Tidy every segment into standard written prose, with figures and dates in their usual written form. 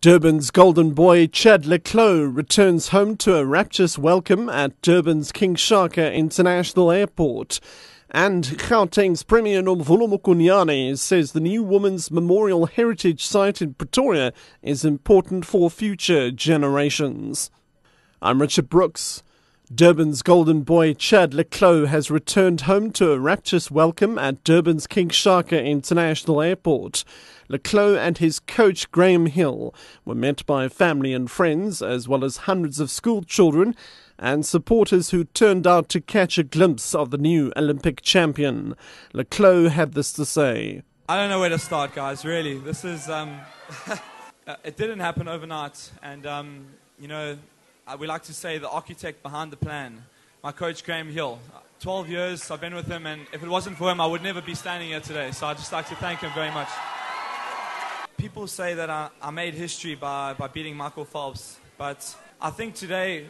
Durban's golden boy Chad Leclos returns home to a rapturous welcome at Durban's King Shaka International Airport. And Gauteng's Premier Nomvula Mokonyane says the new Women's Memorial Heritage Site in Pretoria is important for future generations. I'm Richard Brooks. Durban's golden boy Chad Leclos has returned home to a rapturous welcome at Durban's King Shaka International Airport. Leclos and his coach Graham Hill were met by family and friends, as well as hundreds of school children and supporters who turned out to catch a glimpse of the new Olympic champion. Leclos had this to say. I don't know where to start, guys, really. This is, it didn't happen overnight, and, we like to say the architect behind the plan, my coach Graham Hill. 12 years I've been with him, and if it wasn't for him, I would never be standing here today. So I'd just like to thank him very much. People say that I made history by beating Michael Phelps, but I think today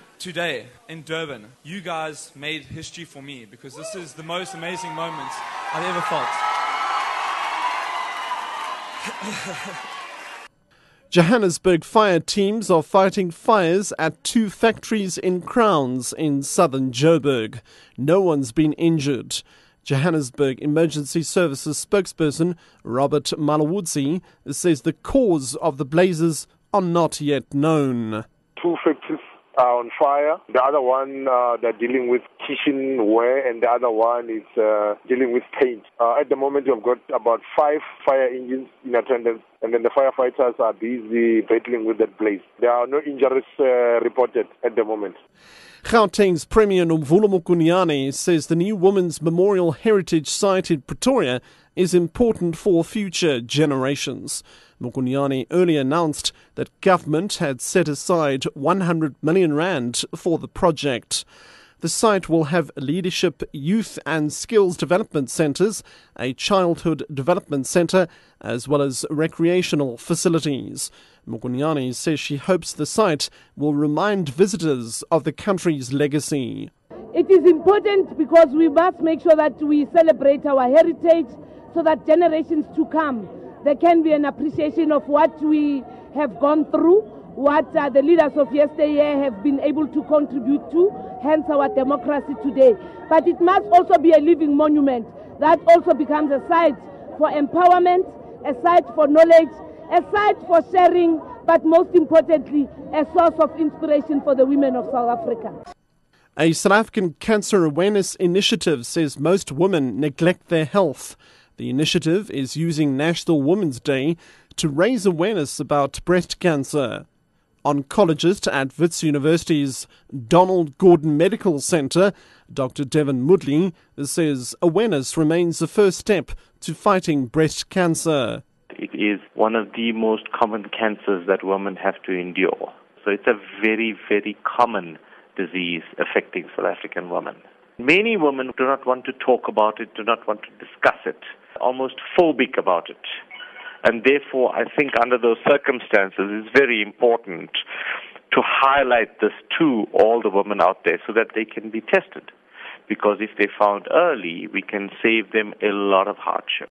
in Durban, you guys made history for me, because this is the most amazing moment I've ever felt. Johannesburg fire teams are fighting fires at two factories in Crowns in southern Joburg. No one's been injured. Johannesburg Emergency Services spokesperson Robert Malawudzi says the cause of the blazes are not yet known. Two factories are on fire. The other one, they're dealing with kitchenware, and the other one is dealing with paint. At the moment, we've got about 5 fire engines in attendance, and then the firefighters are busy battling with that blaze. There are no injuries reported at the moment. Gauteng's Premier Nomvula Mokonyane says the new Women's Memorial Heritage Site in Pretoria is important for future generations. Mokonyane earlier announced that government had set aside 100 million rand for the project. The site will have leadership, youth and skills development centres, a childhood development centre, as well as recreational facilities. Mokonyane says she hopes the site will remind visitors of the country's legacy. It is important because we must make sure that we celebrate our heritage so that generations to come, there can be an appreciation of what we have gone through, what the leaders of yesteryear have been able to contribute to, hence our democracy today. But it must also be a living monument that also becomes a site for empowerment, a site for knowledge, a site for sharing, but most importantly, a source of inspiration for the women of South Africa. A South African cancer awareness initiative says most women neglect their health. The initiative is using National Women's Day to raise awareness about breast cancer. Oncologist at Wits University's Donald Gordon Medical Centre, Dr. Devon Mudley, says awareness remains the first step to fighting breast cancer. It is one of the most common cancers that women have to endure. So it's a very, very common disease affecting South African women. Many women do not want to talk about it, do not want to discuss it, almost phobic about it. And therefore, I think under those circumstances, it's very important to highlight this to all the women out there so that they can be tested. Because if they're found early, we can save them a lot of hardship.